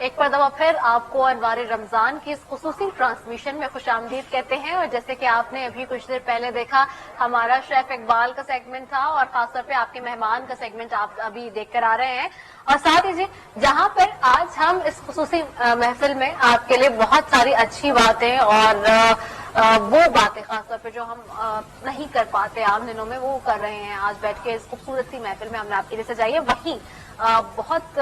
ایک بار دفعہ پھر آپ کو انوار رمضان کی اس خصوصی ٹرانسمیشن میں خوش آمدید کہتے ہیں. اور جیسے کہ آپ نے ابھی کچھ دیر پہلے دیکھا ہمارا شیف اقبال کا سیگمنٹ تھا اور خاص طور پہ آپ کے مہمان کا سیگمنٹ آپ ابھی دیکھ کر آ رہے ہیں. اور ساتھ ہی جی جہاں پر آج ہم اس خصوصی محفل میں آپ کے لیے بہت ساری اچھی باتیں اور وہ باتیں خاص طور پہ جو ہم نہیں کر پاتے عام دنوں میں وہ کر رہے ہیں آج بیٹھ کے اس خوبصورت سی محفل میں ہم نے آپ کے لیے سجائی ہے. وہیں بہت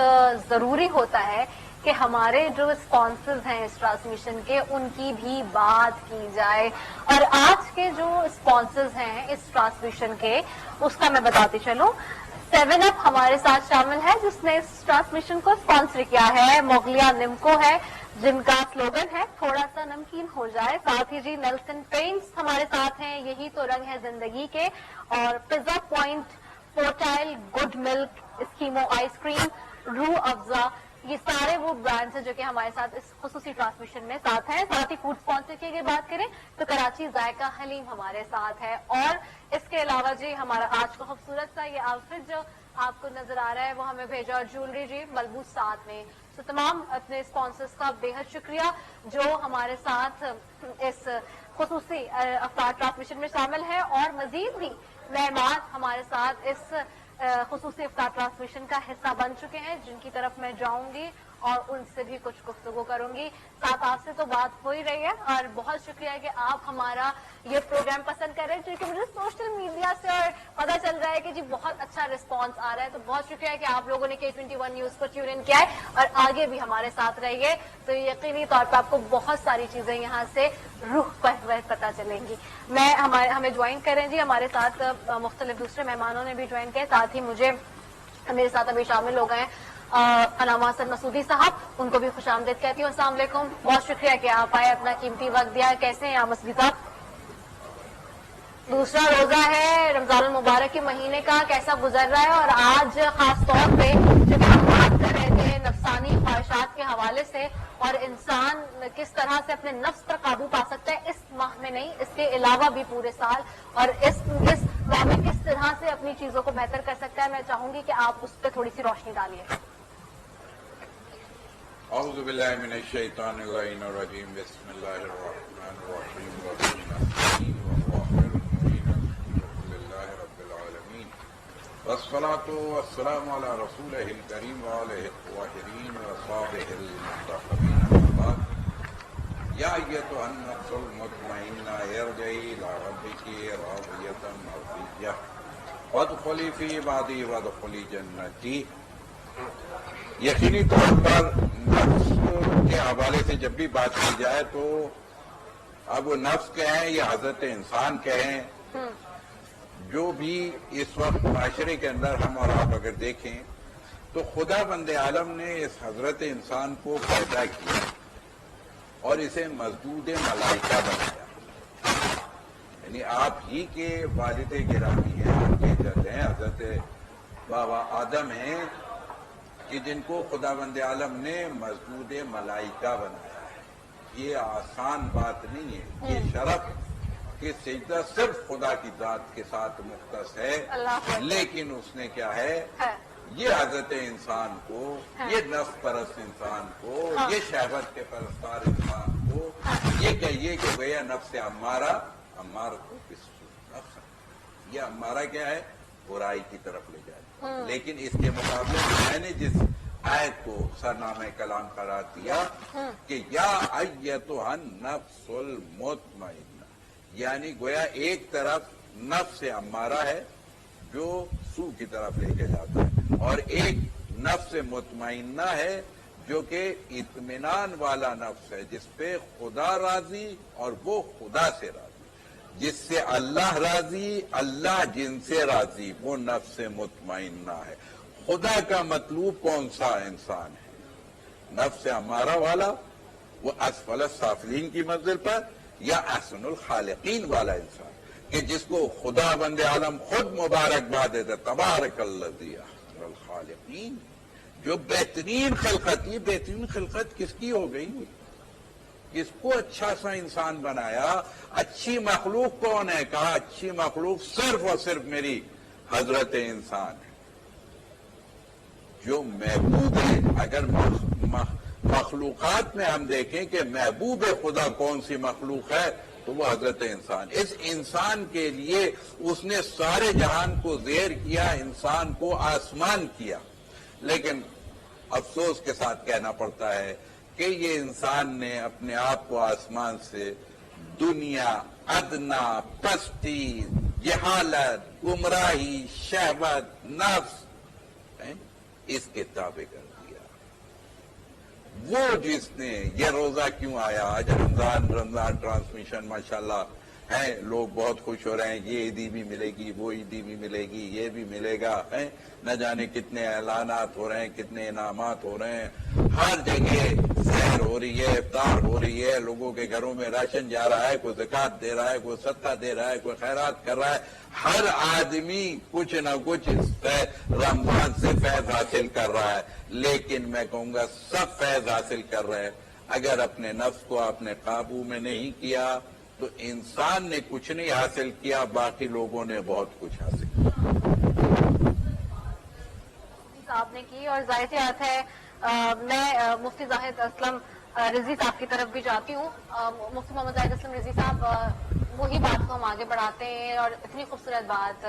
ضروری ہوتا ہے کہ ہمارے جو اسپانسرز ہیں اس ٹرانسمیشن کے ان کی بھی بات کی جائے. اور آج کے جو اسپانسرز ہیں اس ٹرانسمیشن کے اس کا میں بتاتی چلوں. 7 اپ ہمارے ساتھ شامل ہے جس نے اس ٹرانسمیشن کو اسپانسر کیا ہے. موغلیہ نمکو ہے جن کا سلوگن ہے تھوڑا سا نمکین ہو جائے. ساتھ ہی جی نیلسن پینٹس ہمارے ساتھ ہیں یہی تو رنگ ہے زندگی کے. اور پیزا پوائنٹ پورٹائل گڈ ملک اسکیمو آئس کریم روح افزا یہ سارے وہ برانڈس ہیں جو کہ ہمارے ساتھ اس خصوصی ٹرانسمیشن میں ساتھ ہیں. ساتھ ہی فوڈ اسپانسر کی اگر بات کریں تو کراچی ذائقہ حلیم ہمارے ساتھ ہے. اور اس کے علاوہ جی ہمارا آج کا خوبصورت سا یہ آؤٹ فٹ جو آپ کو نظر آ رہا ہے وہ ہمیں بھیجا اور جیولری جی ملبوس ساتھ میں. تو تمام اپنے اسپانسرز کا بے حد شکریہ جو ہمارے ساتھ اس خصوصی افطار ٹرانسمیشن میں شامل ہے. اور مزید بھی مہمان ہمارے ساتھ اس خصوصی افطار ٹرانسمیشن کا حصہ بن چکے ہیں جن کی طرف میں جاؤں گی اور ان سے بھی کچھ گفتگو کروں گی. ساتھ آپ سے تو بات ہو ہی رہی ہے اور بہت شکریہ کہ آپ ہمارا یہ پروگرام پسند کر رہے ہیں کیونکہ مجھے سوشل میڈیا سے اور پتا چل رہا ہے کہ جی بہت اچھا رسپانس آ رہا ہے. تو بہت شکریہ کہ آپ لوگوں نے K21 نیوز کو ٹیون ان کیا ہے اور آگے بھی ہمارے ساتھ رہیے تو یقینی طور پر آپ کو بہت ساری چیزیں یہاں سے روح پر پتہ چلیں گی. ہمیں جوائن کریں جی ہمارے ساتھ مختلف دوسرے مہمانوں نے بھی جوائن کیا. ساتھ ہی میرے ساتھ ابھی شامل ہو گئے علامہ حسن مسعودی صاحب ان کو بھی خوش آمدید کہتی ہوں. السلام علیکم. بہت شکریہ کہ آپ آئے اپنا قیمتی وقت دیا. کیسے ہیں آپ مسعودی صاحب؟ دوسرا روزہ ہے رمضان المبارک کے مہینے کا کیسا گزر رہا ہے؟ اور آج خاص طور پہ جب ہم بات کر رہے تھے نفسانی خواہشات کے حوالے سے اور انسان کس طرح سے اپنے نفس پر قابو پا سکتا ہے اس ماہ میں نہیں اس کے علاوہ بھی پورے سال اور اس ماہ میں کس طرح سے اپنی چیزوں کو بہتر کر سکتا ہے میں چاہوں گی کہ آپ اس پہ تھوڑی سی روشنی ڈالیے. اعوذ باللہ من الشیطان اللعین الرجیم بسم اللہ الرحمن الرحیم للہ رب العالمین والصلاة والسلام علی رسولہ الکریم وآلہ الطاہرین وصحبہ المنتخبین بعد یا ایتھا النفس المطمئنہ ارجعی الی ربک راضیۃ مرضیہ وادخلی فی عبادی وادخلی جنتی. یقینی طور پر نفس کے حوالے سے جب بھی بات کی جائے تو اب وہ نفس کہیں یا حضرت انسان کہیں جو بھی اس وقت معاشرے کے اندر ہم اور آپ اگر دیکھیں تو خدا بند عالم نے اس حضرت انسان کو پیدا کیا اور اسے مزدود ملائکہ بنایا. یعنی آپ ہی کے والد گرامی ہیں آپ کے جد ہیں حضرت بابا آدم ہیں کہ جن کو خدا بند عالم نے مزدود ملائکہ بنایا ہے. یہ آسان بات نہیں ہے. یہ شرف کہ سجدہ صرف خدا کی ذات کے ساتھ مختص ہے لیکن اس نے کیا ہے یہ حضرت انسان کو یہ نفس پرست انسان کو یہ شہوت کے پرستار انسان کو یہ کہیے کہ گویا نفس امارہ کو کس نفس یہ امارہ کیا ہے برائی کی طرف لے جائے. لیکن اس کے مقابلے میں نے جس آیت کو سرنامہ کلام قرار دیا کہ یا ایتھا النفس المطمئنہ یعنی گویا ایک طرف نفس امارہ ہے جو سو کی طرف لے کے جاتا ہے اور ایک نفس مطمئنہ ہے جو کہ اطمینان والا نفس ہے جس پہ خدا راضی اور وہ خدا سے راضی جس سے اللہ راضی اللہ جن سے راضی وہ نفس مطمئنہ ہے. خدا کا مطلوب کون سا انسان ہے؟ نفس امارہ والا وہ اسفل السافلین کی منزل پر یا احسن الخالقین والا انسان کہ جس کو خدا بند عالم خود مبارکباد دیتا تبارک الذی احسن الخالقین جو بہترین خلقت. یہ بہترین خلقت کس کی ہو گئی؟ کس کو اچھا سا انسان بنایا؟ اچھی مخلوق کون ہے؟ کہا اچھی مخلوق صرف اور صرف میری حضرت انسان ہے جو محبوب ہے. اگر مخلوقات میں ہم دیکھیں کہ محبوب خدا کون سی مخلوق ہے تو وہ حضرت انسان. اس انسان کے لیے اس نے سارے جہان کو زیر کیا، انسان کو آسمان کیا. لیکن افسوس کے ساتھ کہنا پڑتا ہے کہ یہ انسان نے اپنے آپ کو آسمان سے دنیا، ادنا، پستی، جہالت، گمراہی، شہوت، نفس اس کے تابع کر دیا. وہ جس نے یہ روزہ کیوں آیا، آج رمضان ٹرانسمیشن ماشاءاللہ ہیں، لوگ بہت خوش ہو رہے ہیں، یہ عیدی بھی ملے گی، وہ عیدی بھی ملے گی، یہ بھی ملے گا، نہ جانے کتنے اعلانات ہو رہے ہیں، کتنے انعامات ہو رہے ہیں. ہر جگہ سحر ہو رہی ہے، افطار ہو رہی ہے، لوگوں کے گھروں میں راشن جا رہا ہے، کوئی زکوٰۃ دے رہا ہے، کوئی صدقہ دے رہا ہے، کوئی خیرات کر رہا ہے. ہر آدمی کچھ نہ کچھ رمضان سے فیض حاصل کر رہا ہے. لیکن میں کہوں گا سب فیض حاصل کر رہے ہیں، اگر اپنے نفس کو آپ نے قابو میں نہیں کیا تو انسان نے کچھ نہیں حاصل کیا، باقی لوگوں نے بہت کچھ حاصل کیا. صاحب نے کی، اور ظاہر سی بات ہے میں مفتی زاہد اسلم رضوی صاحب کی طرف بھی جاتی ہوں. مفتی محمد زاہد اسلم رضوی صاحب وہی بات کو ہم آگے بڑھاتے ہیں، اور اتنی خوبصورت بات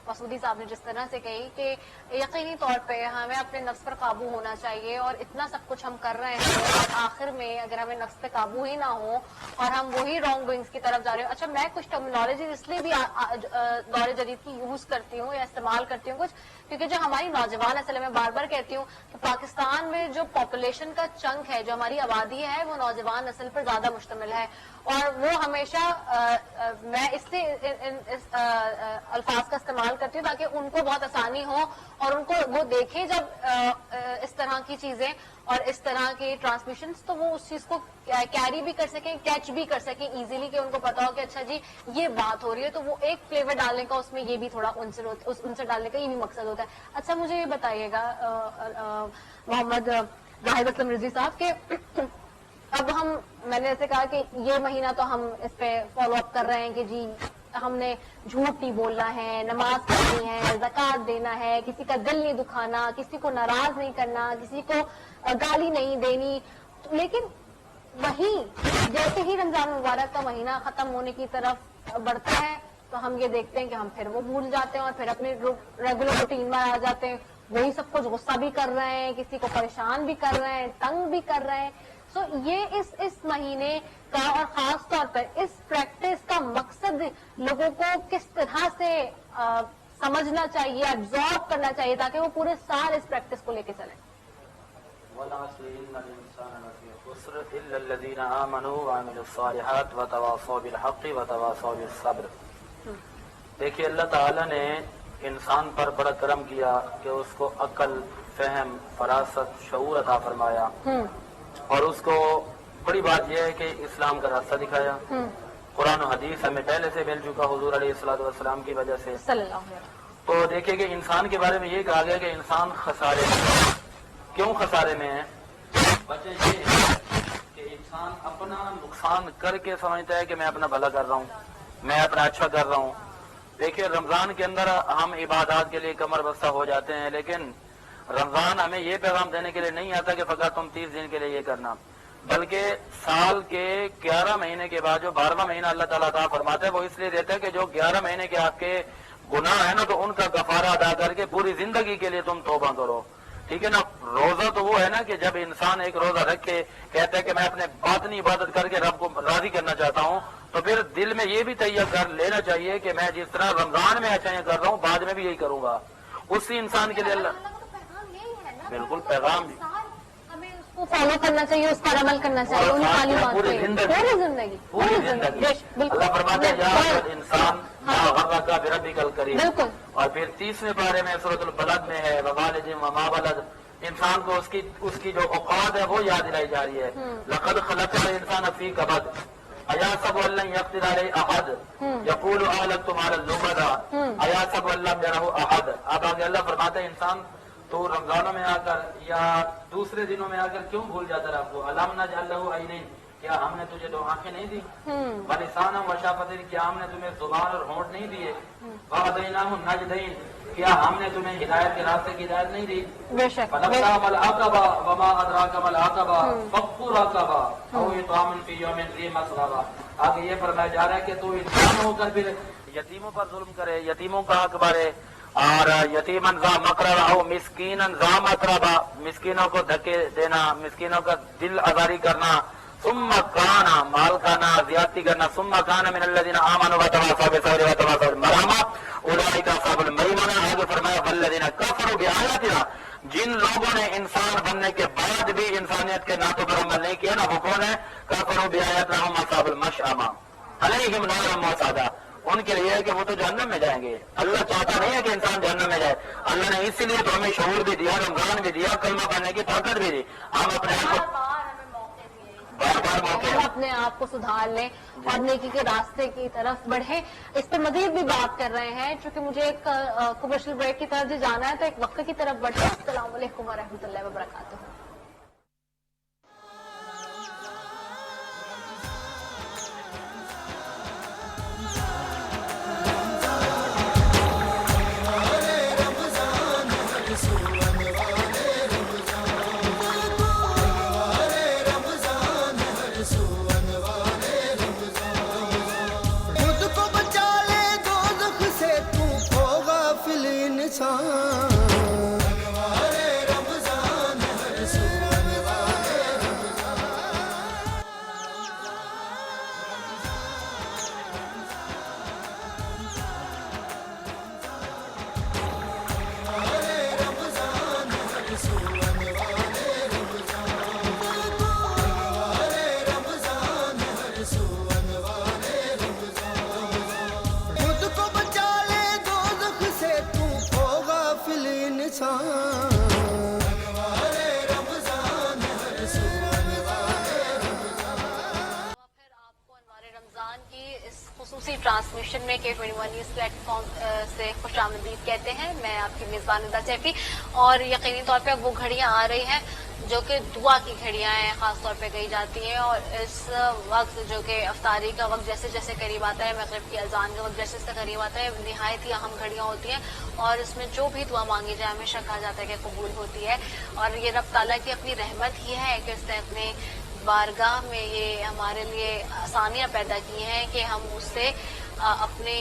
مسعودی صاحب نے جس طرح سے کہی کہ یقینی طور پہ ہمیں اپنے نفس پر قابو ہونا چاہیے، اور اتنا سب کچھ ہم کر رہے ہیں اور آخر میں اگر ہمیں نفس پہ قابو ہی نہ ہو اور ہم وہی رانگ ڈوئنگس کی طرف جا رہے ہیں. اچھا، میں کچھ ٹرمینالوجی اس لیے بھی دور جدید کی یوز کرتی ہوں یا استعمال کرتی ہوں کچھ، کیونکہ جو ہماری نوجوان اصل میں بار بار کہتی ہوں کہ پاکستان میں جو پاپولیشن کا چنک ہے، جو ہماری آبادی ہے، وہ نوجوان نسل پر زیادہ مشتمل ہے. اور وہ ہمیشہ میں اس لیے الفاظ کا استعمال کرتی ہوں تاکہ ان کو بہت آسانی ہو اور ان کو وہ دیکھیں جب اس طرح کی چیزیں اور اس طرح کی ٹرانسمیشنز، تو وہ اس چیز کو کیری بھی کر سکیں، کیچ بھی کر سکیں ایزیلی، کہ ان کو پتا ہو کہ اچھا جی یہ بات ہو رہی ہے. تو وہ ایک فلیور ڈالنے کا، اس میں یہ بھی تھوڑا عنصر ڈالنے کا یہ بھی مقصد ہوتا ہے. اچھا، مجھے یہ بتائیے گا محمد زاہد اسلم رضوی صاحب کہ اب میں نے ایسے کہا کہ یہ مہینہ تو ہم اس پہ فالو اپ کر رہے ہیں کہ جی ہم نے جھوٹ نہیں بولنا ہے، نماز پڑھنی ہے، زکوٰۃ دینا ہے، کسی کا دل نہیں دکھانا، کسی کو ناراض نہیں کرنا، کسی کو گالی نہیں دینی. لیکن وہیں جیسے ہی رمضان مبارک کا مہینہ ختم ہونے کی طرف بڑھتا ہے تو ہم یہ دیکھتے ہیں کہ ہم پھر وہ بھول جاتے ہیں اور پھر اپنے ریگولر روٹین میں آ جاتے ہیں. وہی سب کچھ غصہ بھی کر رہے ہیں، کسی کو پریشان بھی کر رہے ہیں، تنگ بھی کر رہے ہیں. سو یہ اس مہینے کا اور خاص طور پر اس پریکٹس کا مقصد لوگوں کو کس طرح سے سمجھنا چاہیے، ایبزارب کرنا چاہیے تاکہ وہ پورے سال اس پریکٹس کو لے کے چلیں. وَالْعَصْرِ إِنَّ الْإِنسَانَ لَفِي خُسْرٍ إِلَّا الَّذِينَ آمَنُوا وَعَمِلُوا الصَّالِحَاتِ وَتَوَاصَوْا بِالْحَقِّ وَتَوَاصَوْا بِالصَّبْرِ. دیکھیے، اللہ تعالیٰ نے انسان پر بڑا کرم کیا کہ اس کو عقل، فہم، فراست، شعور عطا فرمایا، اور اس کو بڑی بات یہ ہے کہ اسلام کا راستہ دکھایا. قرآن و حدیث ہمیں پہلے سے مل چکا حضور علیہ الصلوۃ والسلام کی وجہ سے. تو دیکھیے کہ انسان کے بارے میں یہ کہا گیا کہ انسان خسارے میں ہے. کیوں خسارے میں ہے؟ وجہ یہ ہے کہ انسان اپنا نقصان کر کے سمجھتا ہے کہ میں اپنا بھلا کر رہا ہوں، میں اپنا اچھا کر رہا ہوں. دیکھیے، رمضان کے اندر ہم عبادات کے لیے کمر بستہ ہو جاتے ہیں، لیکن رمضان ہمیں یہ پیغام دینے کے لیے نہیں آتا کہ فقط تم 30 دن کے لیے یہ کرنا، بلکہ سال کے 11 مہینے کے بعد جو 12واں مہینہ اللہ تعالیٰ عطا فرماتا ہے وہ اس لیے دیتا ہے کہ جو 11 مہینے کے آپ کے گناہ ہیں نا، تو ان کا کفارہ ادا کر کے پوری زندگی کے لیے تم توبہ کرو. ٹھیک ہے نا؟ روزہ تو وہ ہے نا کہ جب انسان ایک روزہ رکھ کے کہتا ہے کہ میں اپنے باطنی عبادت کر کے رب کو راضی کرنا چاہتا ہوں، تو پھر دل میں یہ بھی تیار کر لینا چاہیے کہ میں جس طرح رمضان میں اچھا کر رہا ہوں بعد میں بھی یہی کروں گا. اسی انسان کے لیے اللہ بالکل پیغام بھی ہمیں اس کو فالو کرنا چاہیے، اس پر عمل کرنا چاہیے، ان تعلیمات پوری زندگی اللہ فرماتے ہیں یا انسان کا بربک الکریم. اور پھر 30ویں پارے میں سورۃ البلد میں ہے ووالد وما ولد، انسان کو اس کی جو اوقات ہے وہ یاد دلائی جا رہی ہے. لقد خلقنا الانسان فی کبد ایحسب ان لن یقدر علیہ احد یقول اهلکت مالا لبدا ایحسب ان لم یرہ احد. اب آگے اللہ فرماتا ہے انسان تو رمضانوں میں آ کر یا دوسرے دنوں میں آ کر کیوں بھول جاتا ہے آپ کو؟ الم نجعل لہ عینین، کیا ہم نے تجھے 2 آنکھیں نہیں دی؟ بلسانا و شفتین، کیا ہم نے تمہیں زبان اور ہونٹ نہیں دیے؟ وہدیناہ النجدین، کیا ہم نے تمہیں ہدایت کے راستے کی ہدایت نہیں دی؟ بے شک فَلَقْتَحَمَ الْعَقَبَةَ وَمَا أَدْرَاكَ مَا الْعَقَبَةُ فَكُّ رَقَبَةٍ أَوْ إِطْعَامٌ فِي يَوْمٍ ذِي مَسْغَبَةٍ۔ آگے یہ فرمایا جا رہا ہے کہ تو انسان ہو کر پھر یتیموں پر ظلم کرے، یتیموں کا حق بھرے، اور یتیمن ذا مقربہ ہو، مسکینن ذا متربہ، مسکینوں کو دھکے دینا، مسکینوں کا دل آزاری کرنا، ثم کانا، مال کھانا، زیادتی کرنا، ثم کانا من الذین آمنوا وتواصوا بالصبر وتواصوا بالمرحمہ اولئک اصحاب المیمنہ۔ آگے فرمایا والذین کفروا بآیاتنا، جن لوگوں نے انسان بننے کے بعد بھی انسانیت کے نعتوں پر عمل نہیں کیا نا، وہ کون ہے؟ کفروا بآیاتنا هم اصحاب المشأمہ علیہم نار موصدہ، ان کے لیے ہے کہ وہ تو جہنم میں جائیں گے۔ اللہ چاہتا نہیں ہے کہ انسان جہنم میں جائے، اللہ نے اسی لیے تو ہمیں شعور بھی دیا، رمضان بھی دیا، کلمہ پڑھنے کی طاقت بھی دی، ہم اپنے آپ کو بار بار موقع ہم اپنے آپ کو سدھار لیں اور نیکی کے راستے کی طرف بڑھیں۔ اس پہ مزید بھی بات کر رہے ہیں، چونکہ مجھے ایک کمرشل بریک کی طرف جانا ہے، تو ایک وقت کی طرف بڑھیں۔ السلام علیکم ورحمۃ اللہ وبرکاتہ۔ ٹرانسمیشن میں K21 نیوز پلیٹ فارم سے خوش آمدید کہتے ہیں۔ میں آپ کی میزبان ندا سیفی، اور یقینی طور پہ اب وہ گھڑیاں آ رہی ہیں جو کہ دعا کی گھڑیاں ہیں، خاص طور پہ کہی جاتی ہیں، اور اس وقت جو کہ افطاری کا وقت جیسے جیسے قریب آتا ہے، مغرب کی اذان کا وقت جیسے جیسے قریب آتا ہے، نہایت ہی اہم گھڑیاں ہوتی ہیں، اور اس میں جو بھی دعا مانگی جائے ہمیشہ کہا جاتا ہے کہ قبول ہوتی ہے، اور یہ رب تعالیٰ کی اپنی رحمت ہی ہے کہ اس نے اپنے بارگاہ میں یہ ہمارے لیے آسانیاں پیدا کی ہیں کہ ہم اس سے اپنے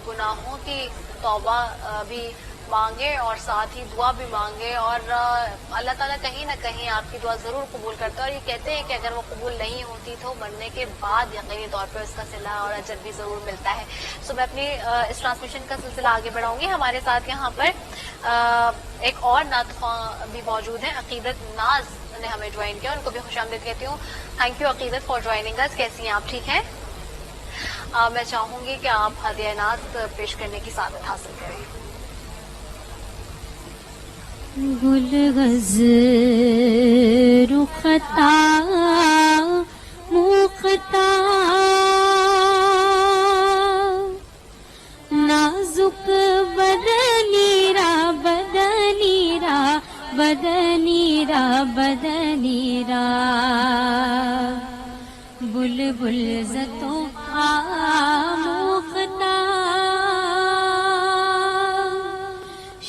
گناہوں کی توبہ بھی مانگے اور ساتھ ہی دعا بھی مانگے، اور اللہ تعالیٰ کہیں نہ کہیں آپ کی دعا ضرور قبول کرتا ہے، اور یہ کہتے ہیں کہ اگر وہ قبول نہیں ہوتی تو مرنے کے بعد یقینی طور پر اس کا صلہ اور اجر بھی ضرور ملتا ہے۔ سو میں اپنی اس ٹرانسمیشن کا سلسلہ آگے بڑھاؤں گی۔ ہمارے ساتھ یہاں پر ایک اور نعت خواں بھی موجود ہیں، عقیدت ناز نے ہمیں جوائن کیا، ان کو بھی خوش آمدید کہتی ہوں۔ تھینک یو عقیدت فار جوائننگ اس۔ کیسی ہیں آپ؟ ٹھیک ہیں؟ میں چاہوں گی کہ آپ ہدیہ نعت پیش کرنے کی سعادت حاصل کریں۔ گل غز رختا مختا نازک بدنیرا بدنیرا بدنیرا بدنیرا بلبل زتوں آموختا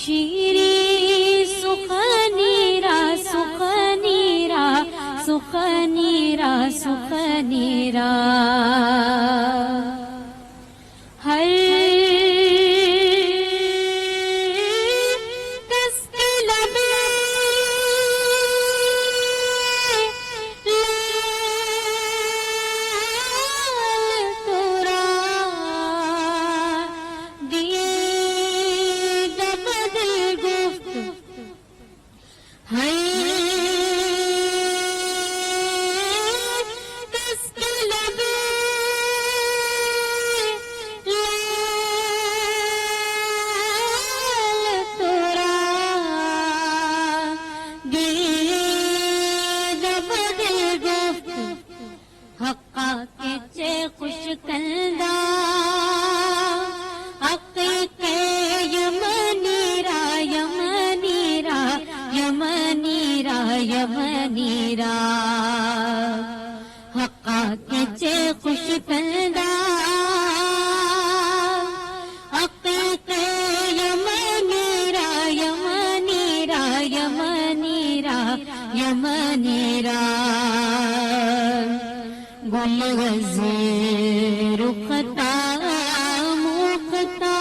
شیری سخنیرا سخنیرا سخنیرا سخنیرا ہر سچے خوش پیدا یمنیرا گل غزیر رختا مختا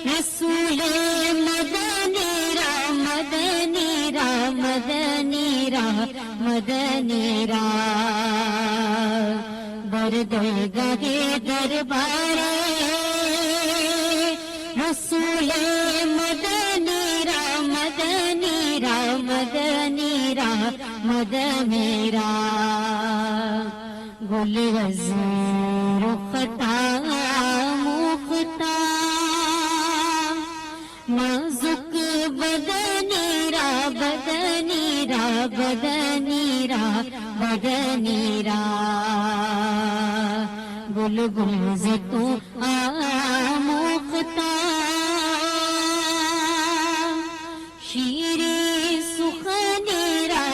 رسول مدنیرا بردگاہ دربار رسول مدنیرا مدنیرا گل وزیر رختا مختا نازک بدنیرا گل گلز تو آموختا شیری سخنیرا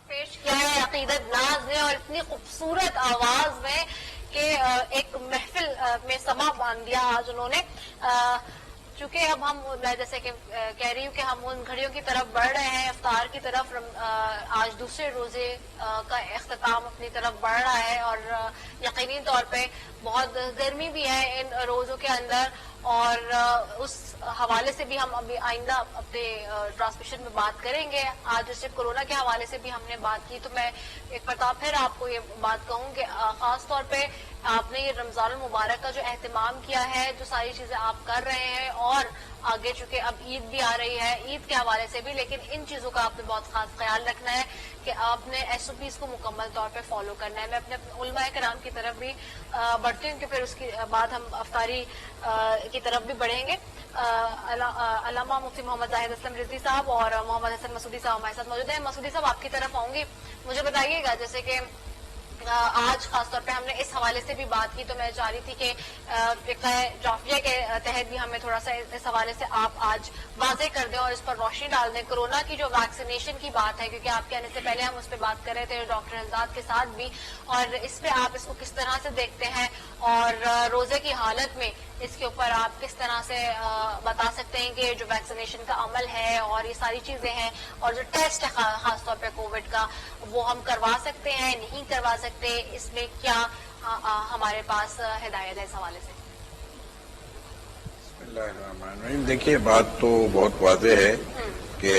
پیش کیا ہے عقیدت ناز نے، اور اتنی خوبصورت آواز میں کہ ایک محفل میں سما باندھ دیا آج انہوں نے. چونکہ اب ہم جیسے کہ کہہ رہی ہوں کہ ہم ان گھڑیوں کی طرف بڑھ رہے ہیں، افطار کی طرف. آج دوسرے روزے کا اختتام اپنی طرف بڑھ رہا ہے، اور یقینی طور پہ بہت گرمی بھی ہے ان روزوں کے اندر، اور اس حوالے سے بھی ہم ابھی آئندہ اپنے ٹرانسمیشن میں بات کریں گے. آج جیسے کورونا کے حوالے سے بھی ہم نے بات کی، تو میں ایک مرتبہ پھر آپ کو یہ بات کہوں کہ خاص طور پہ آپ نے یہ رمضان المبارک کا جو اہتمام کیا ہے، جو ساری چیزیں آپ کر رہے ہیں، اور آگے چونکہ اب عید بھی آ رہی ہے، عید کے حوالے سے بھی، لیکن ان چیزوں کا آپ نے بہت خاص خیال رکھنا ہے کہ آپ نے SOPs کو مکمل طور پہ فالو کرنا ہے. میں اپنے علماء کرام کی طرف بھی بڑھتی ہوں کہ پھر اس کے بعد ہم افطاری کی طرف بھی بڑھیں گے. علامہ مفتی محمد زاہد اسلم رضوی صاحب اور محمد حسن مسعودی صاحب ہمارے ساتھ موجود ہیں. مسعودی صاحب آپ کی طرف آؤں گی. مجھے بتائیے گا جیسے کہ آج خاص طور پہ ہم نے اس حوالے سے بھی بات کی، تو میں چاہ رہی تھی کہ جعفریہ کے تحت بھی ہمیں تھوڑا سا اس حوالے سے آپ آج واضح کر دیں اور اس پر روشنی ڈال دیں. کورونا کی جو ویکسینیشن کی بات ہے، کیونکہ آپ کے آنے سے پہلے ہم اس پہ بات کر رہے تھے ڈاکٹر الزاد کے ساتھ بھی، اور اس پہ آپ اس کو کس طرح سے دیکھتے ہیں، اور روزے کی حالت میں اس کے اوپر آپ کس طرح سے بتا سکتے ہیں کہ جو ویکسینیشن کا عمل ہے اور یہ ساری چیزیں ہیں، اور جو ٹیسٹ ہے خاص طور پہ کووڈ کا، وہ ہم کروا سکتے ہیں نہیں کروا سکتے، اس میں کیا ہمارے پاس ہدایت ہے اس حوالے سے؟ بسم اللہ الرحمن الرحیم. دیکھیے بات تو بہت واضح ہے کہ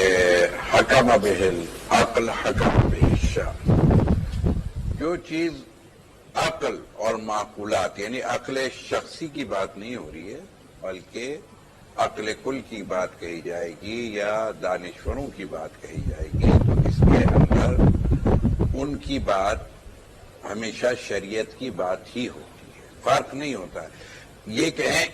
حکم بہل عقل حکم بہل شرع. جو چیز عقل اور معقولات یعنی عقل شخصی کی بات نہیں ہو رہی ہے، بلکہ عقل کل کی بات کہی جائے گی یا دانشوروں کی بات کہی جائے گی، تو اس کے اندر ان کی بات ہمیشہ شریعت کی بات ہی ہوتی ہے، فرق نہیں ہوتا ہے. یہ کہیں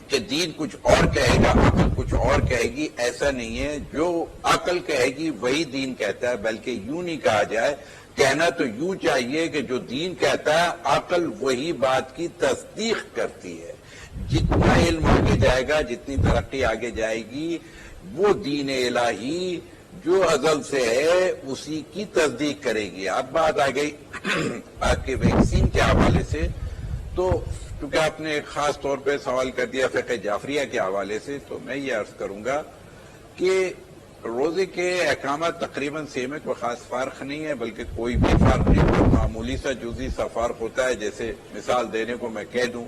کہ دین کچھ اور کہے گا، عقل کچھ اور کہے گی، ایسا نہیں ہے. جو عقل کہے گی وہی دین کہتا ہے، بلکہ یوں نہیں کہا جائے. کہنا تو یوں چاہیے کہ جو دین کہتا ہے عقل وہی بات کی تصدیق کرتی ہے. جتنا علم آگے جائے گا، جتنی ترقی آگے جائے گی، وہ دین الہی جو ازل سے ہے اسی کی تصدیق کرے گی. اب بات آ گئی آپ کے ویکسین کے حوالے سے، تو کیونکہ آپ نے خاص طور پہ سوال کر دیا فقہ جعفریہ کے حوالے سے، تو میں یہ عرض کروں گا کہ روزے کے احکامات تقریباً سیم ہے، کوئی خاص فرق نہیں ہے، بلکہ کوئی بھی فرق نہیں، معمولی سا جزئی سا فرق ہوتا ہے. جیسے مثال دینے کو میں کہہ دوں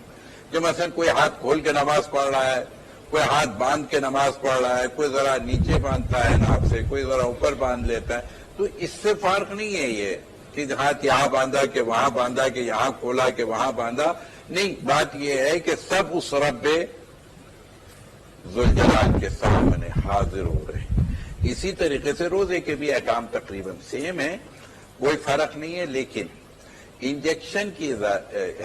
کہ مثلا کوئی ہاتھ کھول کے نماز پڑھ رہا ہے، کوئی ہاتھ باندھ کے نماز پڑھ رہا ہے، کوئی ذرا نیچے باندھتا ہے ناپ سے، کوئی ذرا اوپر باندھ لیتا ہے، تو اس سے فرق نہیں ہے یہ کہ ہاتھ یہاں باندھا کہ وہاں باندھا کہ یہاں کھولا کہ وہاں باندھا، نہیں، بات یہ ہے کہ سب اس رب ذوالجلال کے سامنے حاضر ہو رہے ہیں۔ اسی طریقے سے روزے کے بھی احکام تقریباً سیم ہے، کوئی فرق نہیں ہے، لیکن انجیکشن کے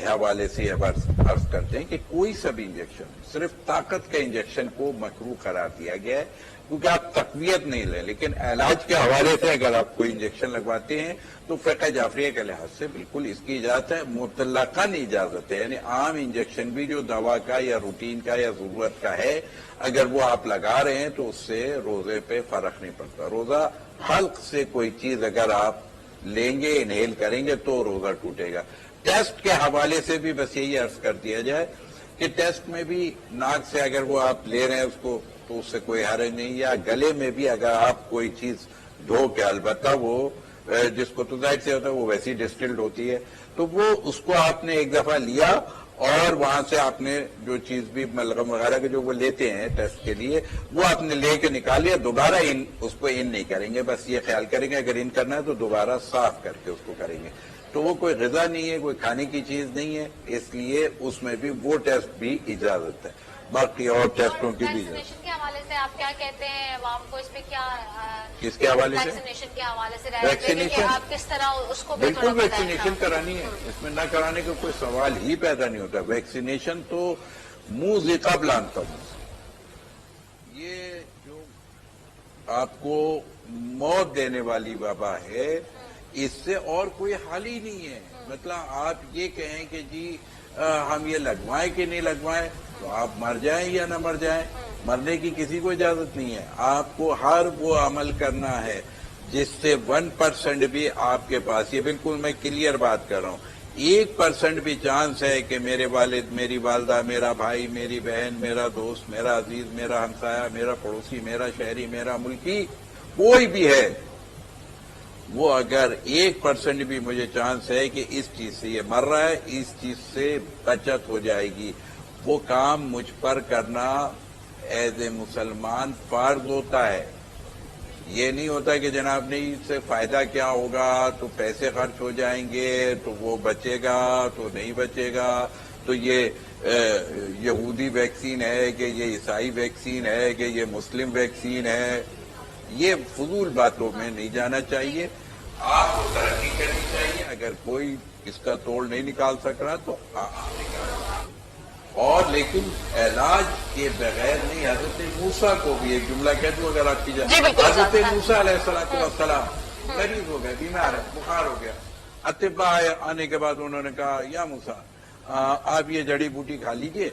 حوالے سے عرض کرتے ہیں کہ کوئی سب انجیکشن، صرف طاقت کے انجیکشن کو مکروہ قرار دیا گیا ہے کیونکہ آپ تقویت نہیں لیں، لیکن علاج کے حوالے سے اگر آپ کوئی انجیکشن لگواتے ہیں تو فقہ جعفریہ کے لحاظ سے بالکل اس کی اجازت ہے، مطلقاً اجازت ہے، یعنی عام انجیکشن بھی جو دوا کا یا روٹین کا یا ضرورت کا ہے اگر وہ آپ لگا رہے ہیں تو اس سے روزے پہ فرق نہیں پڑتا۔ روزہ حلق سے کوئی چیز اگر آپ لیں گے، انہیل کریں گے تو روزہ ٹوٹے گا۔ ٹیسٹ کے حوالے سے بھی بس یہی عرض کر دیا جائے کہ ٹیسٹ میں بھی ناک سے اگر وہ آپ لے رہے ہیں اس کو تو اس سے کوئی حرج نہیں، یا گلے میں بھی اگر آپ کوئی چیز دھو کے، البتہ وہ جس کو تو ظاہر سے ہوتا ہے وہ ویسی ڈسٹلڈ ہوتی ہے، تو وہ اس کو آپ نے ایک دفعہ لیا اور وہاں سے آپ نے جو چیز بھی ملغم وغیرہ کے جو وہ لیتے ہیں ٹیسٹ کے لیے وہ آپ نے لے کے نکال لیا، دوبارہ اس کو ان نہیں کریں گے، بس یہ خیال کریں گے اگر ان کرنا ہے تو دوبارہ صاف کر کے اس کو کریں گے، تو وہ کوئی غذا نہیں ہے، کوئی کھانے کی چیز نہیں ہے، اس لیے اس میں بھی وہ ٹیسٹ بھی اجازت ہے، باقی اور ٹیسٹوں کی بھی اجازت۔ ویکسینیشن کے حوالے سے آپ کیا کہتے ہیں عوام کو، اس پہ کیا کس کے حوالے سے؟ ویکسینیشن کے حوالے سے ویکسینیشن آپ کس طرح اس کو بھی بالکل ویکسینیشن کرانی ہے، اس میں نہ کرانے کا کوئی سوال ہی پیدا نہیں ہوتا۔ ویکسینیشن تو منہ ذی قبل یہ جو آپ کو موت دینے والی وبا ہے اس سے اور کوئی حل ہی نہیں ہے، مطلب آپ یہ کہیں کہ جی ہم یہ لگوائیں کہ نہیں لگوائیں تو آپ مر جائیں یا نہ مر جائیں، مرنے کی کسی کو اجازت نہیں ہے، آپ کو ہر وہ عمل کرنا ہے جس سے 1% بھی آپ کے پاس، یہ بالکل میں کلیئر بات کر رہا ہوں، 1% بھی چانس ہے کہ میرے والد، میری والدہ، میرا بھائی، میری بہن، میرا دوست، میرا عزیز، میرا ہمسایہ، میرا پڑوسی، میرا شہری، میرا ملکی، کوئی بھی ہے، وہ اگر 1% بھی مجھے چانس ہے کہ اس چیز سے یہ مر رہا ہے، اس چیز سے بچت ہو جائے گی، وہ کام مجھ پر کرنا ایز اے مسلمان فرض ہوتا ہے۔ یہ نہیں ہوتا کہ جناب نہیں اس سے فائدہ کیا ہوگا، تو پیسے خرچ ہو جائیں گے تو وہ بچے گا تو نہیں بچے گا، تو یہ یہودی ویکسین ہے کہ یہ عیسائی ویکسین ہے کہ یہ مسلم ویکسین ہے، یہ فضول باتوں میں نہیں جانا چاہیے، آپ کو ترقی کرنی چاہیے، اگر کوئی اس کا توڑ نہیں نکال سک رہا تو اور لیکن علاج کے بغیر نہیں۔ حضرت موسیٰ کو بھی ایک جملہ کہہ دوں اگر آپ کی جائے، حضرت موسیٰ علیہ السلام مریض ہو گئے، بیمار ہے، بخار ہو گیا، اطباء آنے کے بعد انہوں نے کہا یا موسیٰ آپ یہ جڑی بوٹی کھا لیجئے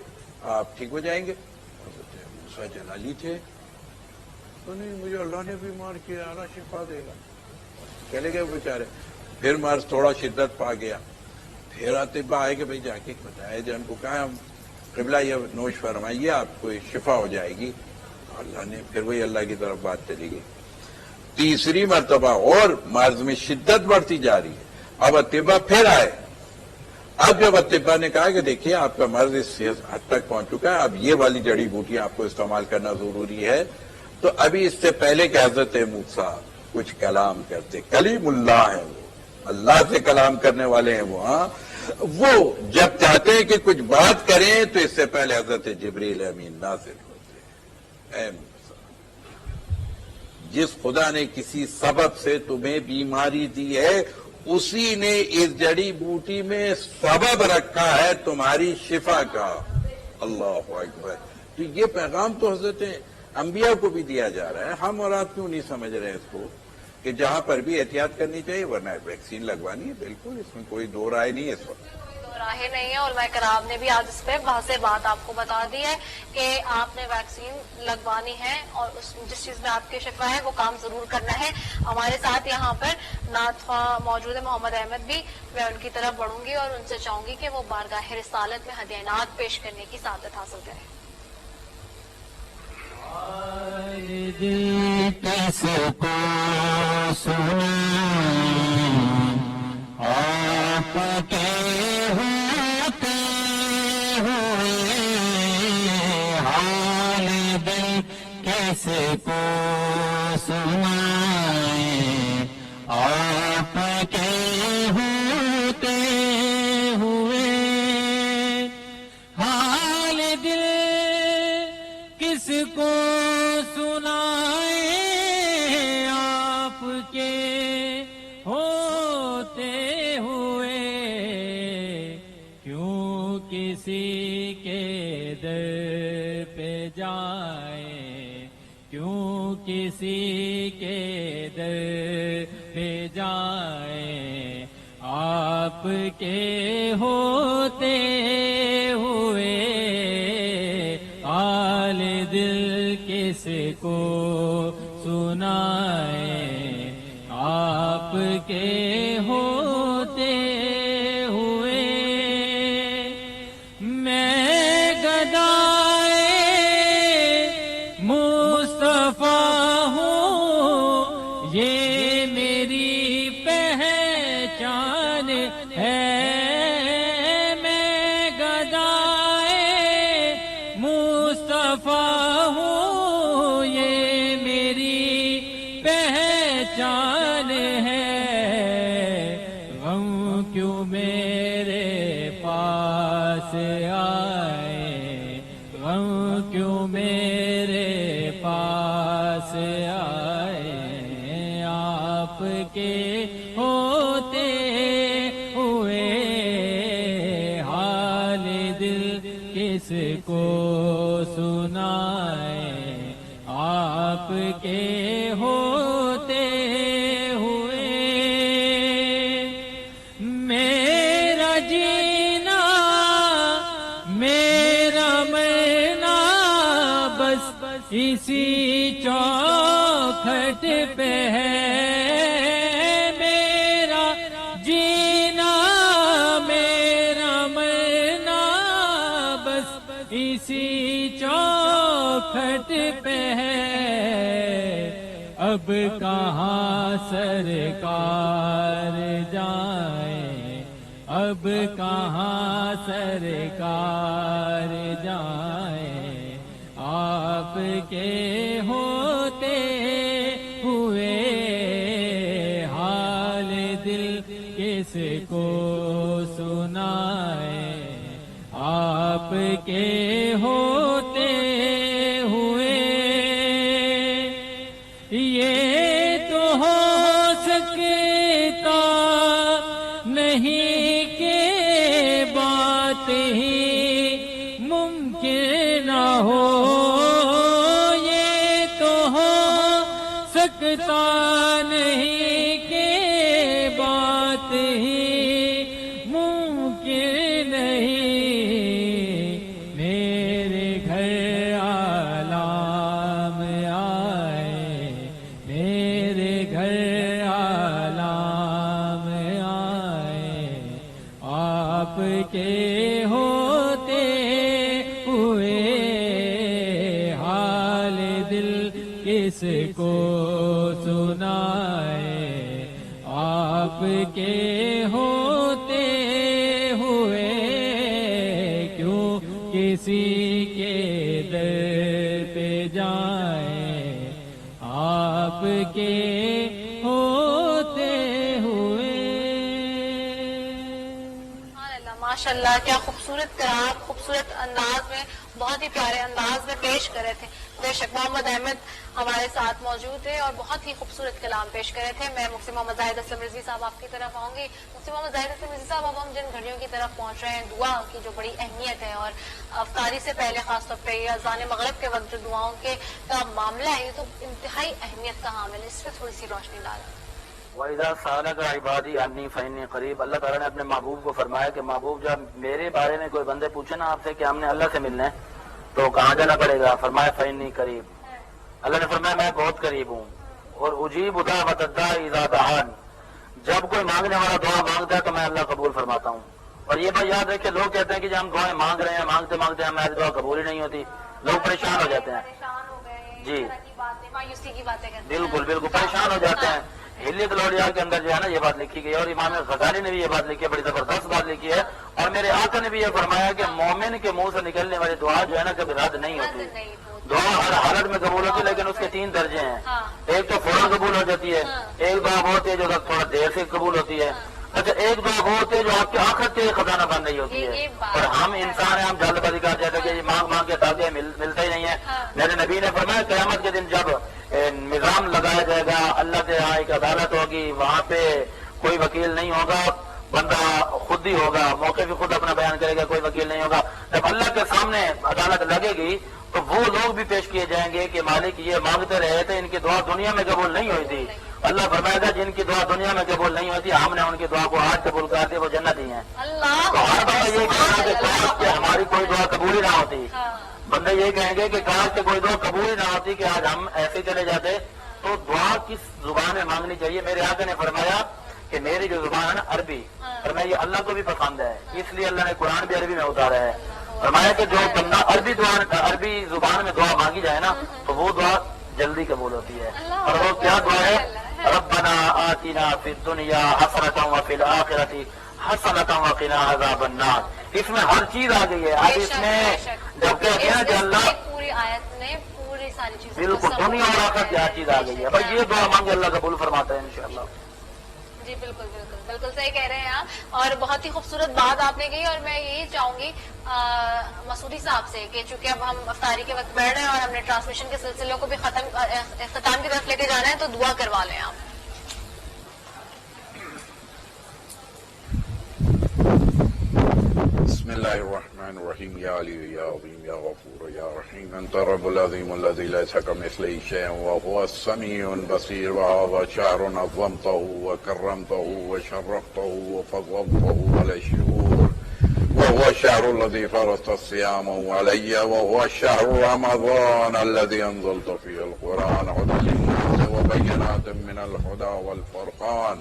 آپ ٹھیک ہو جائیں گے۔ حضرت موسیٰ جلالی تھے، تو نہیں مجھے اللہ نے بیمار کیا، اللہ شفا دے گا، چلے گئے بیچارے، پھر مرض تھوڑا شدت پا گیا، پھر اطباء آئے کہ بھائی جا کے بتایا جان کو کہا ہم قبلہ یہ نوش فرمائیے آپ کو شفا ہو جائے گی، اللہ نے پھر وہی اللہ کی طرف بات چلی گئی، تیسری مرتبہ اور مرض میں شدت بڑھتی جا رہی ہے، اب اطباء پھر آئے، اب جب اطباء نے کہا کہ دیکھیے آپ کا مرض اس حد تک پہنچ چکا ہے، اب یہ والی جڑی بوٹی آپ کو استعمال کرنا ضروری ہے، تو ابھی اس سے پہلے کہ حضرت موسیٰ کچھ کلام کرتے، کلیم اللہ ہے وہ، اللہ سے کلام کرنے والے ہیں وہ جب چاہتے ہیں کہ کچھ بات کریں تو اس سے پہلے حضرت جبریل امین نازل ہوتے ہیں، اے موسیٰ جس خدا نے کسی سبب سے تمہیں بیماری دی ہے اسی نے اس جڑی بوٹی میں سبب رکھا ہے تمہاری شفا کا، اللہ اکبر۔ تو یہ پیغام تو حضرت انبیاء کو بھی دیا جا رہا ہے، ہم اور آپ کیوں نہیں سمجھ رہے ہیں اس کو کہ جہاں پر بھی احتیاط کرنی چاہیے، ورنہ ویکسین لگوانی ہے، بالکل اس میں کوئی دو رائے نہیں ہے اس وقت، دو راہیں نہیں ہے، علماء کرام نے بھی آج اس پہ واضح بات آپ کو بتا دی ہے کہ آپ نے ویکسین لگوانی ہے اور جس چیز میں آپ کی شفا ہے وہ کام ضرور کرنا ہے۔ ہمارے ساتھ یہاں پر نعت خواہ موجود ہے محمد احمد بھی، میں ان کی طرف بڑھوں گی اور ان سے چاہوں گی کہ وہ بارگاہ رسالت میں ہدیہ نعت پیش کرنے کی سعادت حاصل کریں۔ کس کو سنائیں آپ کے ہوتے ہوئے کسی کے در پہ جائیں، کیوں کسی کے در پہ جائیں، آپ کے ہوتے ہوئے حال دل کس کو سنائیں، آپ کے ہوتے ہوئے میں گدائے مصطفیٰ ہوں، یہ میری پہچان ہے، میں گدائے مصطفیٰ ہوں، یہ میری پہچان ہے، غم کیوں میرے پاس آئے، غم کیوں میرے پاس آئے، آپ کے ہوتے ہوئے حال دل کس کو سنائیں، آپ کے ہوتے ہوئے میرا جینا میرا مرنا بس اسی چوکھٹ پہ ہے، میرا جینا میرا مرنا بس اسی چوکھٹ پہ ہے، اب کہاں سرکار جائیں، اب کہاں سرکار جائیں، آپ کے ہوتے ہوئے حال دل کس کو سنائیں، آپ کے ہوتے ہوئے یہ تو ہو سکتا نہیں کہ بات ہی ممکن نہ ہو، یہ تو ہو سکتا نہیں کہ بات ہی ممکن نہیں، میرے گھر عالم آئے، میرے گھر عالم آئے، آپ کے ہوتے ہوئے حال دل کس کو سنائے، آپ کے ہوتے ہوئے کیوں کسی کے در پہ جائیں، آپ کے ہوتے ہوئے۔ ماشاء اللہ، کیا خوبصورت قرآن، خوبصورت انداز میں، بہت ہی پیارے انداز میں پیش کرے تھے۔ بے شک محمد احمد ہمارے ساتھ موجود تھے اور بہت ہی خوبصورت کلام پیش کرے تھے۔ میں مفتی محمد زاہد اسلم رضوی صاحب آپ کی طرف آؤں گی۔ مفتی محمد زاہد اسلم رضوی صاحب، اب ہم جن گھڑیوں کی طرف پہنچ رہے ہیں، دعا کی جو بڑی اہمیت ہے، اور افطاری سے پہلے خاص طور پہ یہ اذان مغرب کے وقت جو دعاؤں کے کا معاملہ ہے، یہ تو انتہائی اہمیت کا حامل ہے، اس پہ تھوڑی سی روشنی ڈالیں۔ وَإِذَا سَأَلَكَ عِبَادِي عَنِّي فَإِنِّي قَرِيبٌ، اللہ تعالیٰ نے اپنے محبوب کو فرمایا کہ محبوب جب میرے بارے میں کوئی بندے پوچھے نا آپ سے کہ ہم نے اللہ سے ملنا ہے تو کہاں جانا پڑے گا؟ فرمایا فَإِنِّي قَرِيب، اللہ نے فرمایا میں بہت قریب ہوں، اور اجیب دعوۃ الداعی اذا دعان، جب کوئی مانگنے والا دعا مانگتا ہے تو میں اللہ قبول فرماتا ہوں۔ اور یہ بات یاد رکھے، لوگ کہتے ہیں کہ جب ہم دعائیں مانگ رہے ہیں، مانگتے مانگتے ہماری دعا قبول ہی نہیں ہوتی، لوگ پریشان ہو جاتے ہیں، جی مایوسی کی باتیں کرتے ہیں، بالکل بالکل پریشان ہو جاتے ہیں۔ ہلیت لوڈیا کے اندر جو ہے نا یہ بات لکھی گئی ہے، اور امام غزالی نے بھی یہ بات لکھی ہے، بڑی زبردست بات لکھی ہے، اور میرے آقا نے بھی یہ فرمایا کہ مومن کے منہ سے نکلنے والی دعا جو ہے نا کبھی رد نہیں ہوتی، دعا ہر حالت میں قبول ہوتی ہے، لیکن اس کے 3 درجے ہیں، ایک تو فوراً قبول ہو جاتی ہے، ایک دعا وہ ہوتی ہے جو تھوڑا دیر سے قبول ہوتی ہے، اچھا ایک دعا وہ ہوتی ہے جو آپ کے آخرت کے خزانہ بند نہیں ہوتی ہے، اور ہم انسان ہیں، ہم جلد بازی کر جاتے ہیں کہ مانگ مانگ کے تاکہ ملتا ہی نہیں ہے۔ میرے نبی نے فرمایا قیامت کے دن جب نظام لگایا جائے گا، اللہ کے یہاں ایک عدالت ہوگی، وہاں پہ کوئی وکیل نہیں ہوگا، بندہ خود ہی ہوگا، موقع بھی خود اپنا بیان کرے گا، کوئی وکیل نہیں ہوگا. جب اللہ کے سامنے عدالت لگے گی تو وہ لوگ بھی پیش کیے جائیں گے کہ مالک یہ مانگتے رہے تھے، ان کی دعا دنیا میں قبول نہیں ہوئی تھی. اللہ فرمائے گا جن کی دعا دنیا میں قبول نہیں ہوئی تھی ہم نے ان کی دعا کو آج قبول کر دیا، وہ جنتی ہیں. تو ہر بندہ یہ کہنا کہ کاش کہ ہماری کوئی دعا قبول ہی نہ ہوتی. بندے یہ کہیں گے کہ کاش کہ کوئی دعا قبول ہی نہ ہوتی کہ آج ہم ایسے چلے جاتے. تو دعا کس زبان میں مانگنی چاہیے؟ میرے آقا نے فرمایا کہ میری جو زبان ہے نا عربی، فرمایا یہ اللہ کو بھی پسند ہے، اس لیے اللہ نے قرآن بھی عربی میں اتارا ہے. فرمایا کہ جو بندہ عربی زبان میں دعا مانگی جائے نا تو وہ دعا جلدی قبول ہوتی ہے. اور وہ کیا دعا ہے؟ ربنا آتنا فی الدنیا حسنۃ وفی الآخرۃ حسنۃ وقنا عذاب النار. اس میں ہر چیز آ گئی ہے. اب اس میں جب کہتے ہیں کہ اللہ پوری آیت میں پوری ساری چیزیں بالکل دنیا اور آخرت کی ہر چیز آ گئی ہے. بھائی یہ دعا مانگے اللہ قبول فرماتا ہے انشاءاللہ. جی بالکل بالکل بالکل صحیح کہہ رہے ہیں آپ، اور بہت ہی خوبصورت بات آپ نے کہی. اور میں یہی چاہوں گی مسعودی صاحب سے کہ چونکہ اب ہم افطاری کے وقت بیٹھ رہے ہیں اور ہم نے ٹرانسمیشن کے سلسلوں کو بھی اختتام کی طرف لے کے جانا ہے، تو دعا کروا لیں آپ. بسم الله الرحمن الرحيم. يا علي يا عظيم يا غفور يا رحيم أنت رب العظيم الذي ليس كمثله شيء وهو السميع البصير. وهذا شهر نظمته وكرمته وشرفته وفضلته على الشهور، وهو الشهر الذي فرضت الصيام علي، وهو الشهر رمضان الذي أنزلت فيه القرآن هدى للناس وبينات من الهدى والفرقان،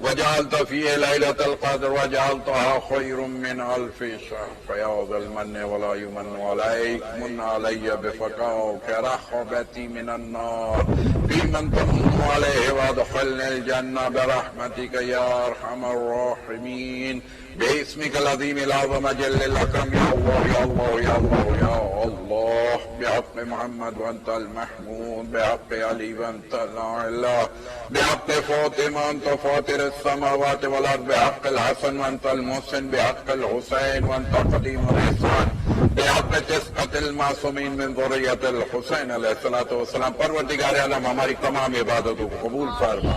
وجعلت فيه ليلة القدر وجعلتها خير من 1000 شهر. فيا ذا المن ولا يمن عليك من علي بفقاك رحبتي من النار في من تمن عليه وادخلني الجنة برحمتك يا أرحم الراحمين باسمك العظيم الأعظم جل الأكرم. يا الله يا الله يا الله يا الله بحق محمد وأنت المحمود، بحق علي وأنت الأعلى، بحق فاطمة وأنت فاطر السماوات والأرض، بحق الحسن وأنت المحسن، بحق الحسين وأنت قديم الإحسان، بحق تسقط المعصومين من ذرية الحسين علیہ الصلوۃ والسلام. پروردگار عالم ہماری تمام عبادتوں کو قبول فرما.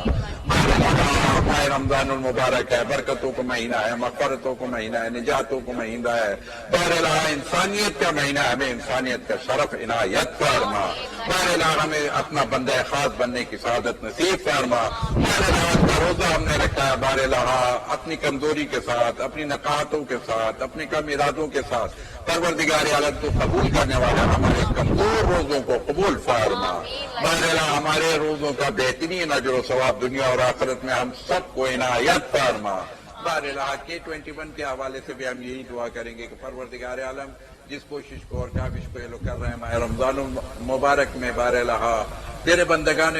ماہ رمضان المبارک ہے، برکتوں کا مہینہ ہے، مغفرتوں کا مہینہ ہے، نجاتوں کا مہینہ ہے. بہرحال انسانیت کا مہینہ ہے، ہمیں انسانیت کا شرف عنایت فرما. بہرحال ہمیں اپنا بندہ خاص بننے کی سعادت نصیب فرما. بہرحال کا روزہ ہم نے رکھا ہے، بہرحال اپنی کمزوری کے ساتھ، اپنی نقاہتوں کے ساتھ، اپنی کم ارادوں کے ساتھ. پروردگار عالم تو قبول کرنے والا ہمارے کمزور روزوں کو قبول فرما. بہرحال ہمارے روزوں کا بہترین اجر و ثواب دنیا اور آخرت میں ہم سب کو عنایت فرما. بہرحال K21 کے حوالے سے بھی ہم یہی دعا کریں گے کہ پروردگار عالم جس کوشش کو اور کاوش کو یہ لوگ کر رہے ہیں ماہ رمضان المبارک میں، بہرحال تیرے بندگان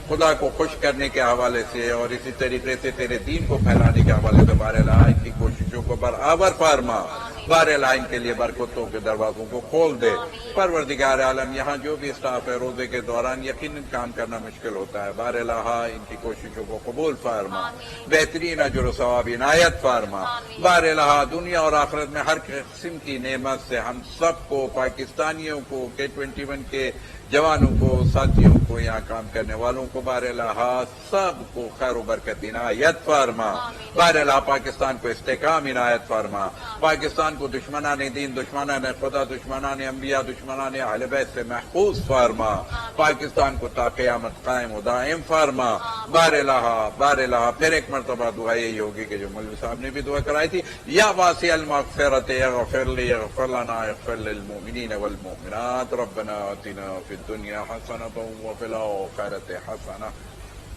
خدا کو خوش کرنے کے حوالے سے اور اسی طریقے سے تیرے دین کو پھیلانے کے حوالے سے بہرحال ان کی کوششوں کو برابر فرما. بہرحال ان کے لیے برکتوں کے دروازوں کو کھول دے. پروردگار عالم یہاں جو بھی اسٹاف ہے روزے کے دوران یقیناً کام کرنا مشکل ہوتا ہے، بہرحال ان کی کوششوں کو قبول فرما، بہترین اجر و ثواب عنایت فرما. بہرحال دنیا اور آخرت میں ہر قسم کی نعمت سے ہم سب کو، پاکستانیوں کو، K21 کے جوانوں کو، ساتھیوں کو، یہاں کام کرنے والوں کو، بہرحال سب کو خیر و برکت عنایت فرما. بہرحال پاکستان کو استحکام عنایت فرما. پاکستان کو دشمنان دین، دشمنان خدا، دشمنان انبیاء، دشمنان اہل بیت سے محفوظ فرما. پاکستان کو تا قیامت قائم و دائم فرما. بہرحال پھر ایک مرتبہ دعا یہی ہوگی کہ جو مولوی صاحب نے بھی دعا کرائی تھی، یا واسع المغفرت اغفر لی اغفر لنا اغفر للمؤمنین والمؤمنات ربنا آتنا فی الدنیا حسنۃ وفی الآخرۃ حسنۃ.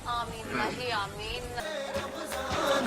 آمین الہی آمین. رمضان